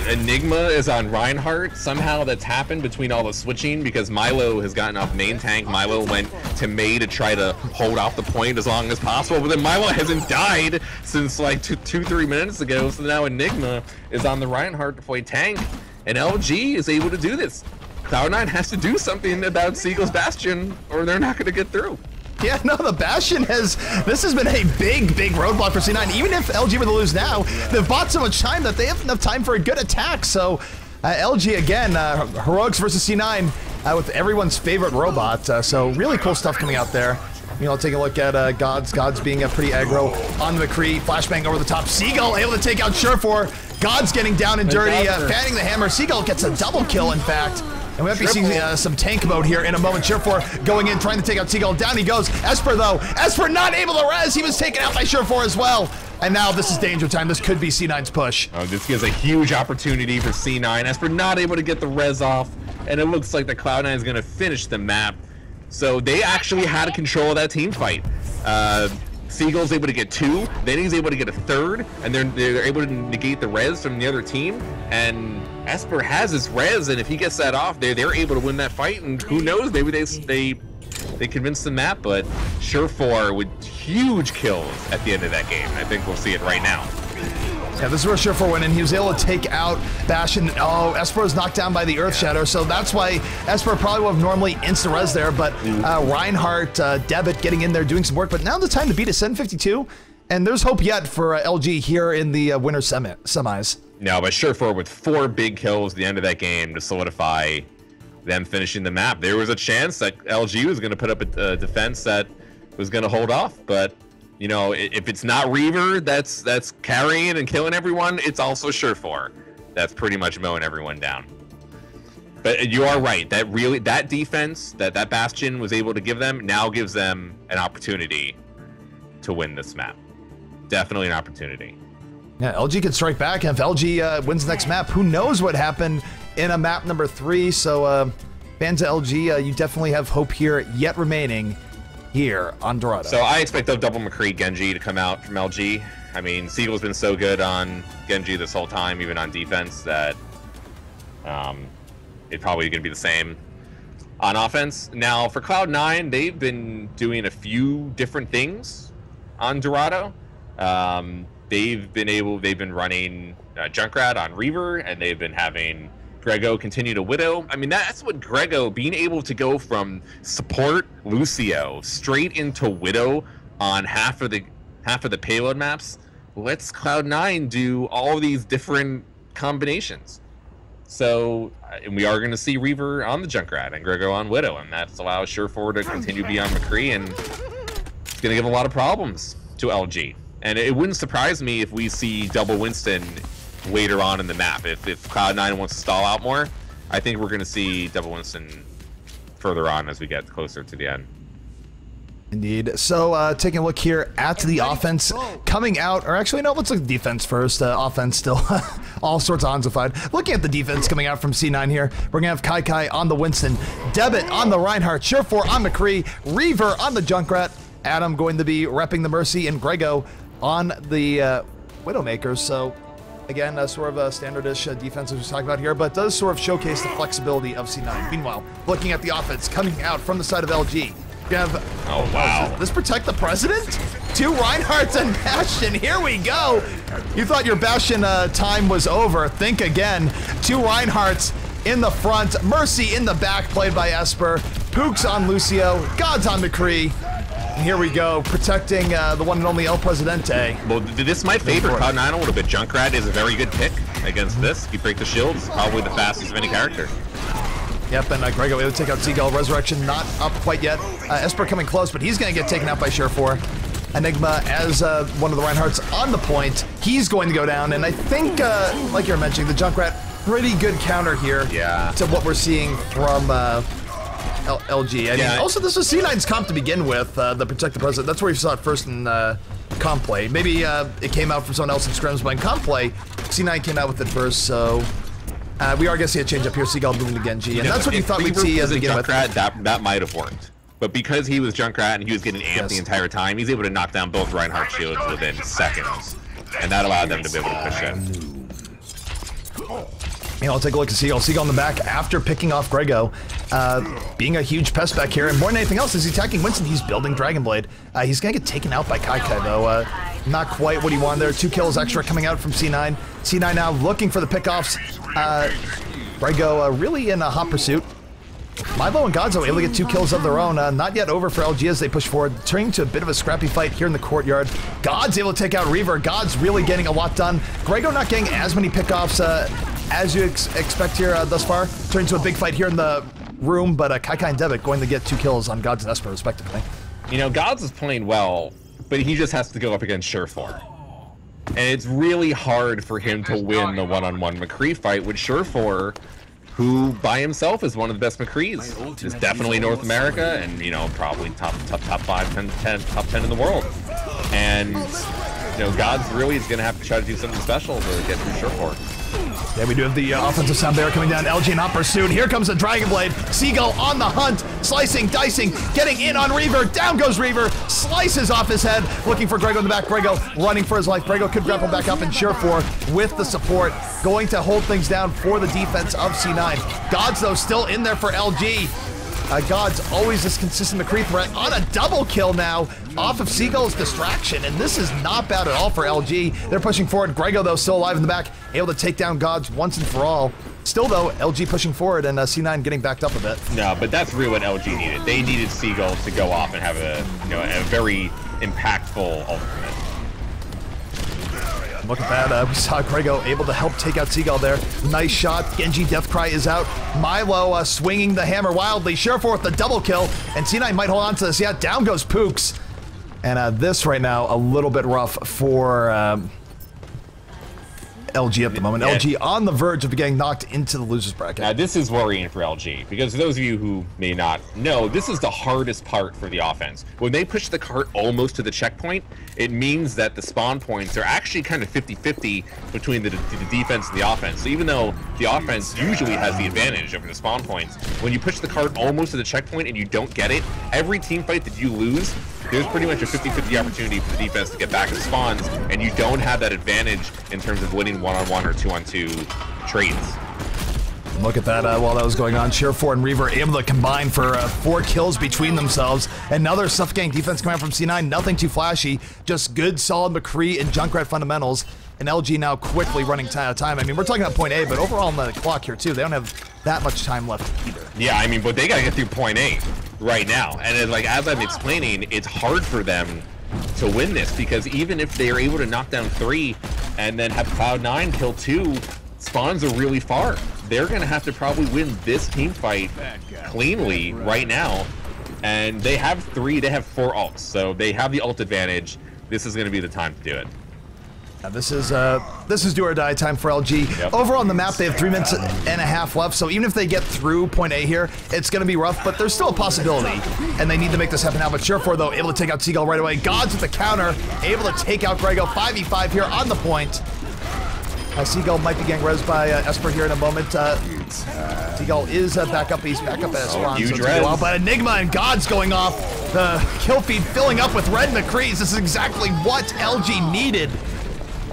Enigma is on Reinhardt. Somehow that's happened between all the switching because Milo has gotten off main tank. Milo went to Mei to try to hold off the point as long as possible, but then Milo hasn't died since like 2-3 minutes ago, so now Enigma is on the Reinhardt to play tank, and LG is able to do this. Cloud9 has to do something about Seagull's Bastion or they're not going to get through. Yeah, no, the Bastion this has been a big roadblock for C9. Even if LG were to lose now, they've bought so much time that they have enough time for a good attack. So LG, again, Heroics versus C9 with everyone's favorite robot. So really cool stuff coming out there. You know, take a look at Gods being a pretty aggro on the McCree. Flashbang over the top. Seagull able to take out Surefour. Gods getting down and dirty, fanning the hammer. Seagull gets a double kill, in fact. And we might be seeing some tank mode here in a moment. Surefour going in, trying to take out Seagull. Down he goes. Esper, though. Esper not able to res. He was taken out by Surefour as well. And now this is danger time. This could be C9's push. Oh, this gives a huge opportunity for C9. Esper not able to get the res off. And it looks like the Cloud9 is going to finish the map. So they actually had control of that team fight. Seagull's able to get 2, then he's able to get a 3rd, and they're able to negate the res from the other team. And Esper has his res, and if he gets that off, they're able to win that fight. And who knows, maybe they convince the map. But Surefour with huge kills at the end of that game. I think we'll see it right now. Yeah, this is where Surefour went in. He was able to take out Bastion. Oh, Esper was knocked down by the Earth Shadow, so that's why Esper probably would have normally insta-res there, but Reinhardt, Debit getting in there doing some work, but now the time to beat is 7:52, and there's hope yet for LG here in the winter semis. No, but Surefour with 4 big kills at the end of that game to solidify them finishing the map. There was a chance that LG was going to put up a defense that was going to hold off, but you know, if it's not Reaver that's carrying and killing everyone, it's also Surefour that's pretty much mowing everyone down. But you are right. That defense that Bastion was able to give them now gives them an opportunity to win this map. Definitely an opportunity. Yeah, LG can strike back, and if LG wins the next map, who knows what happened in a map number 3. So fans of LG, you definitely have hope here yet remaining here on Dorado. So I expect the double McCree Genji to come out from LG. I mean, Seagull's been so good on Genji this whole time, even on defense, that it's probably going to be the same on offense. Now, for Cloud9, they've been doing a few different things on Dorado. They've been running Junkrat on Reaver, and they've been having Grego continue to Widow. I mean, that's what Grego, being able to go from support Lucio straight into Widow on half of the payload maps lets Cloud9 do all these different combinations. So, and we are going to see Reaver on the Junkrat and Grego on Widow, and that allows Surefour to continue beyond McCree, and it's going to give a lot of problems to LG. And it wouldn't surprise me if we see double Winston later on in the map. If Cloud9 wants to stall out more, I think we're going to see double Winston further on as we get closer to the end. Indeed. So taking a look here at the offense coming out, or actually no, let's look at the defense first. Offense still all sorts of onzified. Looking at the defense coming out from C9 here, we're going to have Kai on the Winston, Debit on the Reinhardt, Surefour on McCree, Reaver on the Junkrat, Adam going to be repping the Mercy, and Grego on the Widowmakers. So again, sort of a standard-ish defense as we talked about here, but does sort of showcase the flexibility of C9. Meanwhile, looking at the offense coming out from the side of LG, we have, oh wow, does this protect the president? 2 Reinhardts and Bastion, here we go. You thought your Bastion time was over, think again. 2 Reinhardts in the front, Mercy in the back, played by Esper, Pooks on Lucio, Gods on McCree. And here we go, protecting the one and only El Presidente. Well, this might favor Cloud9 a little bit. Junkrat is a very good pick against this. You break the shields, probably the fastest of any character. Yep, and Grego able to take out Seagull. Resurrection not up quite yet. Esper coming close, but he's going to get taken out by Surefour. Enigma as one of the Reinhardts on the point. He's going to go down, and I think, like you're mentioning, the Junkrat, pretty good counter here to what we're seeing from LG. I mean, also, this was C9's comp to begin with, the Protect the President. That's where you saw it first in comp play. Maybe it came out from someone else in scrims, but in comp play, C9 came out with it first, so We are going to see a change up here. Seagull moving to Genji, and that's what you thought we'd see as we get with. That might have worked. But because he was Junkrat and he was getting amped the entire time, he's able to knock down both Reinhardt shields within seconds. And that allowed them to be able to push it. I'll take a look at Seagull. Seagull in the back after picking off Grego. Being a huge pest back here. And more than anything else, as he's attacking Winston, he's building Dragon Blade. He's going to get taken out by Kai though. Not quite what he wanted there. 2 kills extra coming out from C9. C9 now looking for the pickoffs. Grego really in a hot pursuit. Milo and Godzo able to get 2 kills of their own. Not yet over for LG as they push forward, turning to a bit of a scrappy fight here in the courtyard. God's able to take out Reaver. God's really getting a lot done. Grego not getting as many pickoffs as you expect here thus far. Turning to a big fight here in the room, but Kai and Devitt going to get 2 kills on Gods and Esper respectively. You know, Gods is playing well, but he just has to go up against Surefour. And it's really hard for him to win the one-on-one McCree fight with Surefour, who by himself is one of the best McCrees. Is definitely North America and, you know, probably top 5, 10, top 10 in the world. And, you know, Gods really is going to have to try to do something special to get through Surefour. Yeah, we do have the offensive sound barrier coming down. LG in hot pursuit. Here comes the Dragon Blade. Seagull on the hunt, slicing, dicing, getting in on Reaver. Down goes Reaver, slices off his head, looking for Grego in the back. Grego running for his life. Grego could grapple back up, and Surefour with the support, going to hold things down for the defense of C9. Gods, though, still in there for LG. God's always this consistent McCree threat on a double kill now off of Seagull's distraction, and this is not bad at all for LG. They're pushing forward. Grego, though, still alive in the back, able to take down Gods once and for all. Still, though, LG pushing forward and C9 getting backed up a bit. No, but that's really what LG needed. They needed Seagull to go off and have a, you know, a very impactful ultimate. Look at that, we saw Grego able to help take out Seagull there. Nice shot, Genji Deathcry is out. Milo swinging the hammer wildly. Surefour with the double kill, and C9 might hold on to this. Yeah, down goes Pooks. And this right now, a little bit rough for LG at the moment. Yeah. LG on the verge of getting knocked into the loser's bracket. Now, this is worrying for LG, because for those of you who may not know, this is the hardest part for the offense. When they push the cart almost to the checkpoint, it means that the spawn points are actually kind of 50-50 between the defense and the offense. So even though the offense usually has the advantage over the spawn points, when you push the cart almost to the checkpoint and you don't get it, every team fight that you lose, there's pretty much a 50-50 opportunity for the defense to get back in spawns, and you don't have that advantage in terms of winning one-on-one or two-on-two trades. Look at that while that was going on. Surefour and Reaver able to combine for 4 kills between themselves. Another suffocating defense coming out from C9. Nothing too flashy, just good, solid McCree and Junkrat fundamentals. And LG now quickly running out of time. I mean, we're talking about point A, but overall on the clock here too, they don't have that much time left either. Yeah, I mean, but they got to get through point A right now. And then, like, as I'm explaining, it's hard for them to win this, because even if they are able to knock down 3 and then have Cloud9 kill 2, spawns are really far. They're going to have to probably win this team fight cleanly right now. And they have 4 ults, so they have the ult advantage. This is going to be the time to do it. Now this is do or die time for LG. Yep. Overall on the map, they have 3 minutes and a half left, so even if they get through point A here, it's going to be rough, but there's still a possibility, and they need to make this happen now. But Surefour, though, able to take out Seagull right away. Gods with the counter, able to take out Grego. 5v5 here on the point. Seagull might be getting rezzed by Esper here in a moment. Seagull is back up. He's back up at Spawn. Huge so well, but Enigma and Gods going off. The kill feed filling up with red McCrees. This is exactly what LG needed.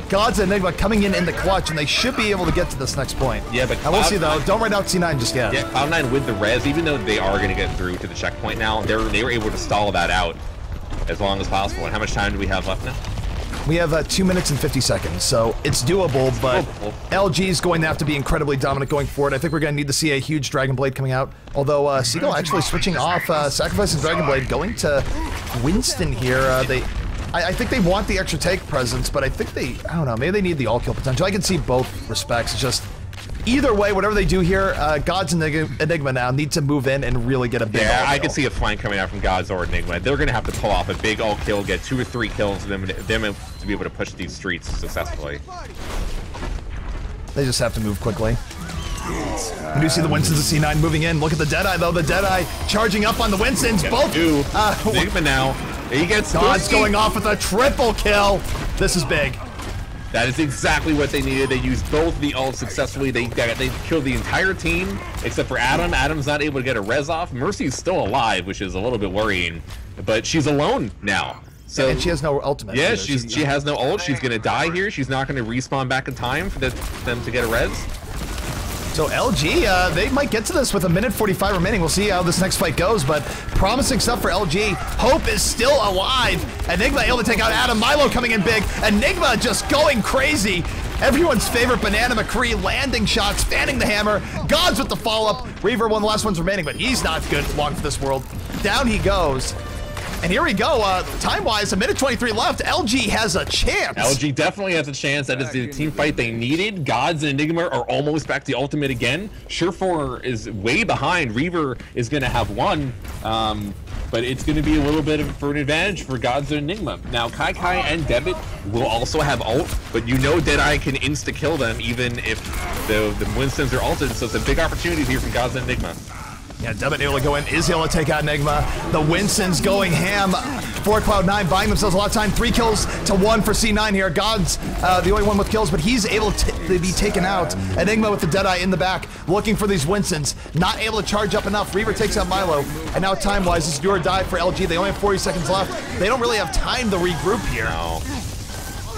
Gods and Enigma coming in the clutch, and they should be able to get to this next point. Yeah, but we'll see though. Don't write out C9 just yet. Yeah, Cloud9 with the res, even though they are going to get through to the checkpoint now, they were able to stall that out as long as possible. And how much time do we have left now? We have 2 minutes and 50 seconds, so it's doable, but LG is going to have to be incredibly dominant going forward. I think we're going to need to see a huge Dragon Blade coming out, although Seagull actually switching off, sacrificing Dragon Blade, going to Winston here. I think they want the extra take presence, but I think I don't know, maybe they need the all-kill potential. I can see both respects. It's just, either way, whatever they do here, Gods and Enigma now need to move in and really get a big I can see a flank coming out from Gods or Enigma. They're going to have to pull off a big all-kill, get 2 or 3 kills, and them to be able to push these streets successfully. They just have to move quickly. We do see the Winstons of C9 moving in. Look at the Deadeye, though. The Deadeye charging up on the Winstons. Both. Enigma now. He gets Gods going off with a triple kill. This is big. That is exactly what they needed. They used both the ults successfully. They killed the entire team except for Adam. Adam's not able to get a res off. Mercy's still alive, which is a little bit worrying, but she's alone now. So and she has no ultimate. Yeah, she has no ult. She's gonna die here. She's not gonna respawn back in time for them to get a res. So LG, they might get to this with 1:45 remaining. We'll see how this next fight goes, but promising stuff for LG. Hope is still alive. Enigma able to take out Adam. Milo coming in big. Enigma just going crazy. Everyone's favorite Banana McCree landing shots, fanning the hammer. Gods with the follow-up. Reaver, one of the last ones remaining, but he's not good long for this world. Down he goes. And here we go, time-wise, 1:23 left. LG has a chance. LG definitely has a chance. That is the team fight they needed. Gods and Enigma are almost back to ultimate again. Surefour is way behind. Reaver is going to have one, but it's going to be a little bit of an advantage for Gods and Enigma. Now, Kai and Debit will also have ult, but you know Deadeye can insta-kill them even if the Winstons are ulted, so it's a big opportunity here for Gods and Enigma. Yeah, Debit able to go in, is able to take out Enigma. The Winstons going ham for Cloud9, buying themselves a lot of time. 3 kills to 1 for C9 here. God's the only one with kills, but he's able to be taken out. Enigma with the Deadeye in the back, looking for these Winstons. Not able to charge up enough. Reaver takes out Milo, and now time-wise, this is do or die for LG. They only have 40 seconds left. They don't really have time to regroup here. No.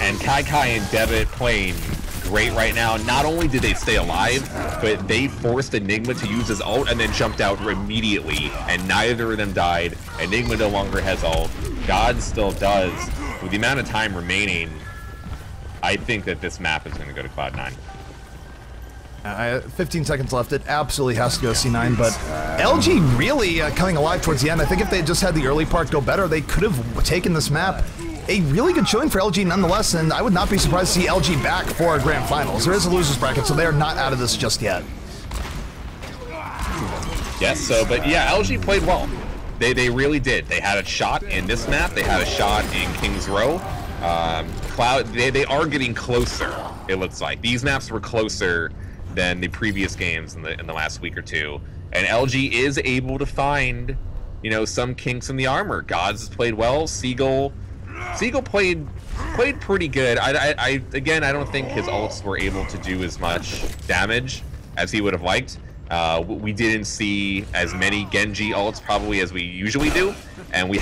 And Kai and Debit playing great right now. Not only did they stay alive, but they forced Enigma to use his ult and then jumped out immediately, and neither of them died. Enigma no longer has ult. God still does. With the amount of time remaining, I think that this map is going to go to Cloud9. 15 seconds left. It absolutely has to go C9, but LG really coming alive towards the end. I think if they just had the early part go better, they could have taken this map. A really good showing for LG nonetheless, and I would not be surprised to see LG back for our grand finals. There is a losers bracket, so they are not out of this just yet. Yes, so, but yeah, LG played well. They really did. They had a shot in this map. They had a shot in King's Row. Cloud, they are getting closer, it looks like. These maps were closer than the previous games in the last week or two. And LG is able to find, you know, some kinks in the armor. Gods has played well. Seagull played pretty good. Again, I don't think his ults were able to do as much damage as he would have liked. We didn't see as many Genji ults probably as we usually do, and we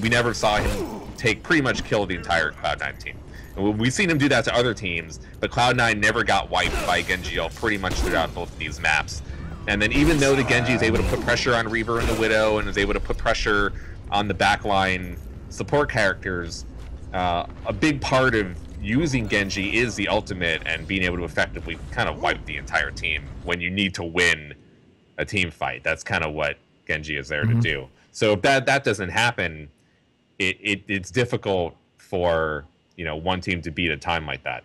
never saw him pretty much kill the entire Cloud9 team. And we've seen him do that to other teams, but Cloud9 never got wiped by Genji ult pretty much throughout both of these maps. And then even though the Genji is able to put pressure on Reaver and the Widow and is able to put pressure on the backline support characters, a big part of using Genji is the ultimate and being able to effectively kind of wipe the entire team when you need to win a team fight. That's kind of what Genji is there to do. So if that doesn't happen, it's difficult for, you know, one team to beat a time like that.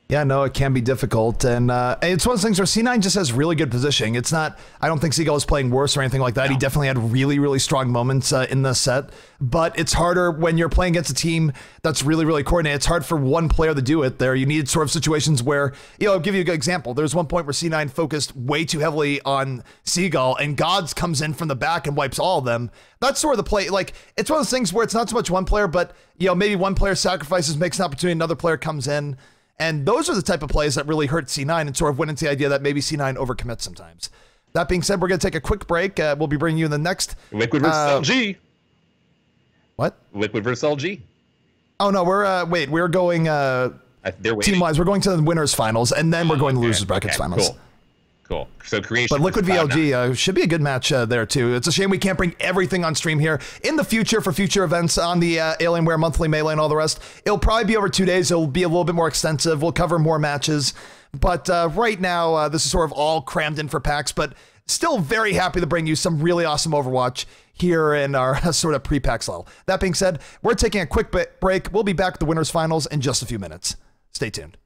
Yeah, no, it can be difficult, and it's one of those things where C9 just has really good positioning. It's not, I don't think Seagull is playing worse or anything like that. No. He definitely had really, really strong moments in the set, but it's harder when you're playing against a team that's really, really coordinated. It's hard for one player to do it there. You need sort of situations where, you know, I'll give you a good example. There's one point where C9 focused way too heavily on Seagull, and Gods comes in from the back and wipes all of them. That's sort of the play. Like, it's one of those things where it's not so much one player, but, you know, maybe one player sacrifices, makes an opportunity, another player comes in. And those are the type of plays that really hurt C9 and sort of went into the idea that maybe C9 overcommits sometimes. That being said, we're going to take a quick break. We'll be bringing you in the next... Liquid versus LG. What? Liquid versus LG. Oh, no, we're going... team-wise, we're going to the winners finals, and then we're going to losers brackets finals. Cool. So Creation. But Liquid VLG should be a good match there, too. It's a shame we can't bring everything on stream here. In the future, for future events on the Alienware Monthly Melee and all the rest, it'll probably be over 2 days. It'll be a little bit more extensive. We'll cover more matches. But right now, this is sort of all crammed in for PAX, but still very happy to bring you some really awesome Overwatch here in our sort of pre-PAX level. That being said, we're taking a quick break. We'll be back with the winners finals in just a few minutes. Stay tuned.